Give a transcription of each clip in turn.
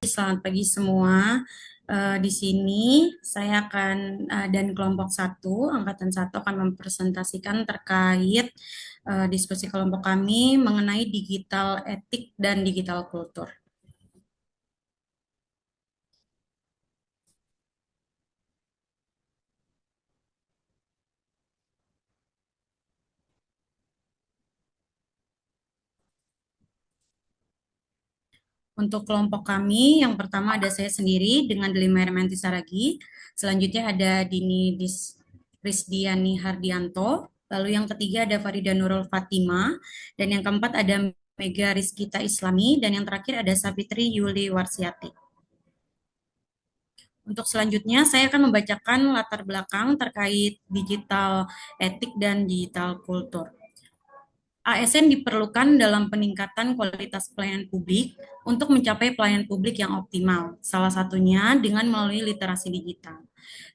Selamat pagi semua. Di sini saya akan dan kelompok 1, angkatan 1 akan mempresentasikan terkait diskusi kelompok kami mengenai digital etik dan digital kultur. Untuk kelompok kami, yang pertama ada saya sendiri dengan Delima Hermanti Saragi. Selanjutnya ada Dini Risdiani Hardianto. Lalu yang ketiga ada Farida Nurul Fatima. Dan yang keempat ada Mega Rizkita Islami. Dan yang terakhir ada Sapitri Yuli Warsiati. Untuk selanjutnya, saya akan membacakan latar belakang terkait digital etik dan digital kultur. ASN diperlukan dalam peningkatan kualitas pelayanan publik untuk mencapai pelayanan publik yang optimal, salah satunya dengan melalui literasi digital.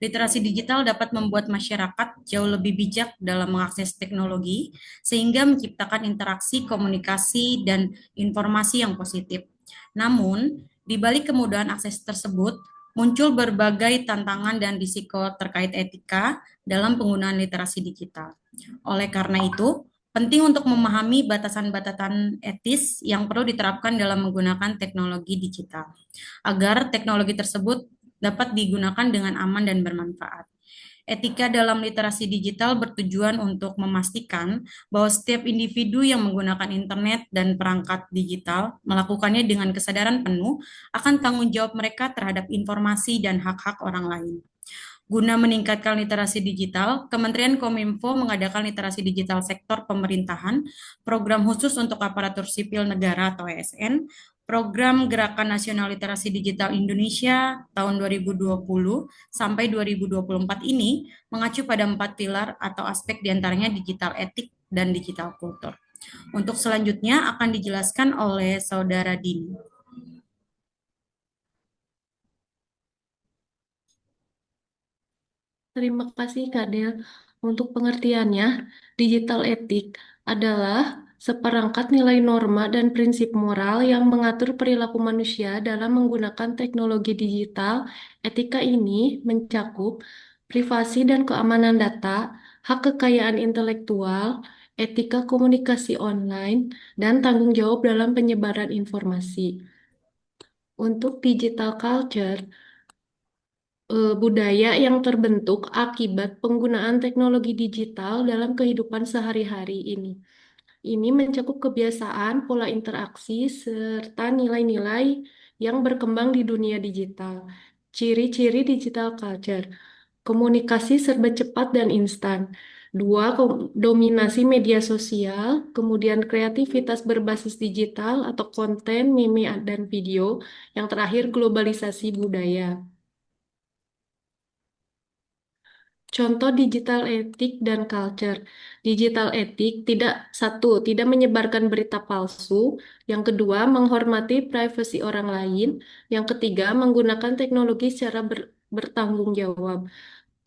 Literasi digital dapat membuat masyarakat jauh lebih bijak dalam mengakses teknologi, sehingga menciptakan interaksi, komunikasi, dan informasi yang positif. Namun, di balik kemudahan akses tersebut, muncul berbagai tantangan dan risiko terkait etika dalam penggunaan literasi digital. Oleh karena itu, penting untuk memahami batasan-batasan etis yang perlu diterapkan dalam menggunakan teknologi digital, agar teknologi tersebut dapat digunakan dengan aman dan bermanfaat. Etika dalam literasi digital bertujuan untuk memastikan bahwa setiap individu yang menggunakan internet dan perangkat digital melakukannya dengan kesadaran penuh akan tanggung jawab mereka terhadap informasi dan hak-hak orang lain. Guna meningkatkan literasi digital, Kementerian Kominfo mengadakan literasi digital sektor pemerintahan, program khusus untuk aparatur sipil negara atau ASN, program Gerakan Nasional Literasi Digital Indonesia tahun 2020 sampai 2024 ini mengacu pada 4 pilar atau aspek diantaranya digital etik dan digital kultur. Untuk selanjutnya akan dijelaskan oleh Saudara Dini. Terima kasih Kak Del. Untuk pengertiannya, digital etik adalah seperangkat nilai norma dan prinsip moral yang mengatur perilaku manusia dalam menggunakan teknologi digital. Etika ini mencakup privasi dan keamanan data, hak kekayaan intelektual, etika komunikasi online, dan tanggung jawab dalam penyebaran informasi. Untuk digital culture, budaya yang terbentuk akibat penggunaan teknologi digital dalam kehidupan sehari-hari ini. Ini mencakup kebiasaan, pola interaksi, serta nilai-nilai yang berkembang di dunia digital. Ciri-ciri digital culture, komunikasi serba cepat dan instan. Dua, dominasi media sosial, kemudian kreativitas berbasis digital atau konten, meme, dan video. Yang terakhir, globalisasi budaya. Contoh digital etik dan culture. Digital etik tidak menyebarkan berita palsu. Yang kedua, menghormati privasi orang lain. Yang ketiga, menggunakan teknologi secara bertanggung jawab.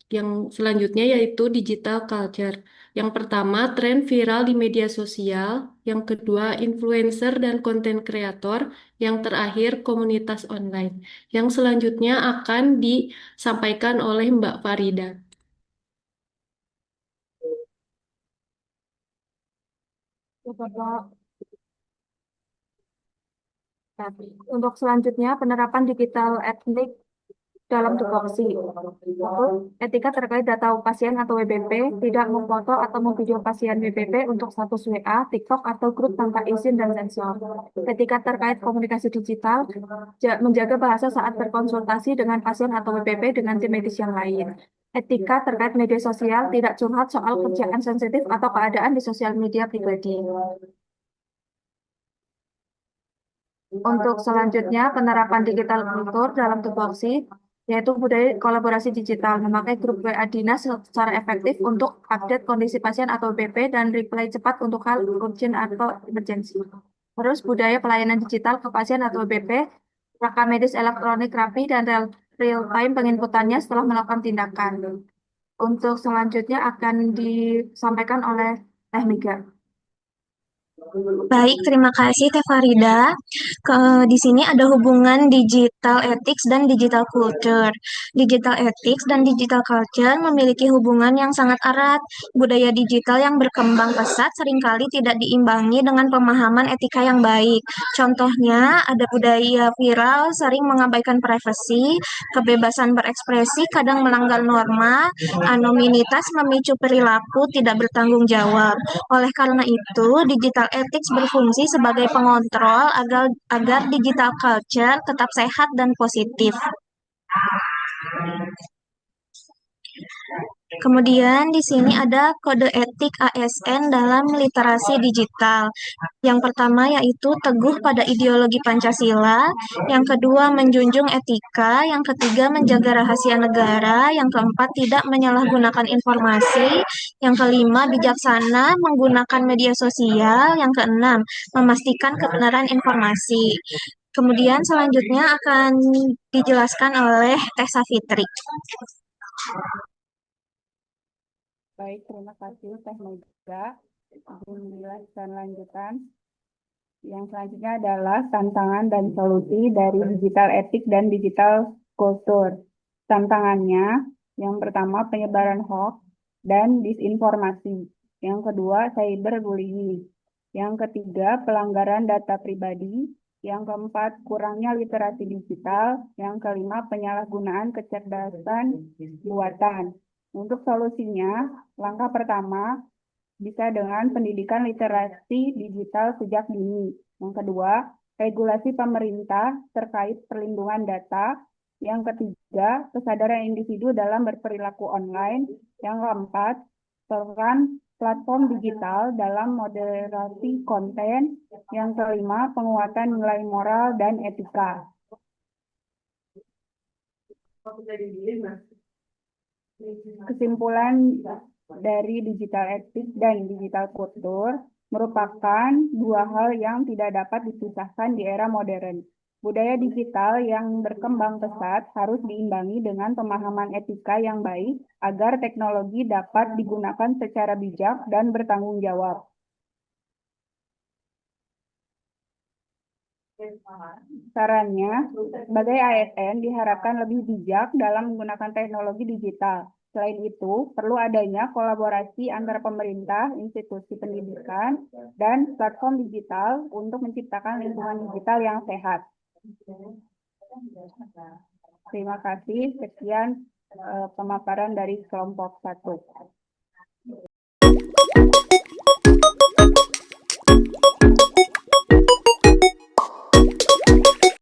Yang selanjutnya yaitu digital culture. Yang pertama, tren viral di media sosial. Yang kedua, influencer dan konten kreator. Yang terakhir, komunitas online. Yang selanjutnya akan disampaikan oleh Mbak Farida. Nah, untuk selanjutnya penerapan digital etnik dalam tupoksi. Etika terkait data pasien atau WBP, tidak memfoto atau memvideo pasien WBP untuk status WA, TikTok, atau grup tanpa izin dan sensor. Etika terkait komunikasi digital, menjaga bahasa saat berkonsultasi dengan pasien atau WBP dengan tim medis yang lain. Etika terkait media sosial, tidak curhat soal kerjaan sensitif atau keadaan di sosial media pribadi. Untuk selanjutnya, penerapan digital kultur dalam tupoksi, yaitu budaya kolaborasi digital, memakai grup WA dinas secara efektif untuk update kondisi pasien atau BP dan reply cepat untuk hal urgent atau emergensi. Terus budaya pelayanan digital ke pasien atau BP, rekam medis elektronik rapi dan real time penginputannya setelah melakukan tindakan. Untuk selanjutnya akan disampaikan oleh Teh Miga. Baik, terima kasih Teh Farida. Di sini ada hubungan digital ethics dan digital culture. Digital ethics dan digital culture memiliki hubungan yang sangat erat. Budaya digital yang berkembang pesat seringkali tidak diimbangi dengan pemahaman etika yang baik. Contohnya, ada budaya viral sering mengabaikan privasi, kebebasan berekspresi kadang melanggar norma, anonimitas memicu perilaku tidak bertanggung jawab. Oleh karena itu, digital ethics berfungsi sebagai pengontrol agar digital culture tetap sehat dan positif. Kemudian di sini ada kode etik ASN dalam literasi digital. Yang pertama yaitu teguh pada ideologi Pancasila, yang kedua menjunjung etika, yang ketiga menjaga rahasia negara, yang keempat tidak menyalahgunakan informasi, yang kelima bijaksana menggunakan media sosial, yang keenam memastikan kebenaran informasi. Kemudian selanjutnya akan dijelaskan oleh Teh Safitri. Baik, terima kasih Teh Mega. Penjelasan lanjutan. Yang selanjutnya adalah tantangan dan solusi dari digital etik dan digital kultur. Tantangannya, yang pertama penyebaran hoax dan disinformasi. Yang kedua, cyberbullying. Yang ketiga, pelanggaran data pribadi. Yang keempat, kurangnya literasi digital. Yang kelima, penyalahgunaan kecerdasan buatan. Untuk solusinya, langkah pertama bisa dengan pendidikan literasi digital sejak dini. Yang kedua, regulasi pemerintah terkait perlindungan data. Yang ketiga, kesadaran individu dalam berperilaku online. Yang keempat, peran platform digital dalam moderasi konten. Yang kelima, penguatan nilai moral dan etika. Kesimpulan dari digital ethics dan digital kultur merupakan dua hal yang tidak dapat dipisahkan di era modern. Budaya digital yang berkembang pesat harus diimbangi dengan pemahaman etika yang baik agar teknologi dapat digunakan secara bijak dan bertanggung jawab. Sarannya, sebagai ASN diharapkan lebih bijak dalam menggunakan teknologi digital. Selain itu, perlu adanya kolaborasi antara pemerintah, institusi pendidikan, dan platform digital untuk menciptakan lingkungan digital yang sehat. Terima kasih. Sekian pemaparan dari kelompok 1.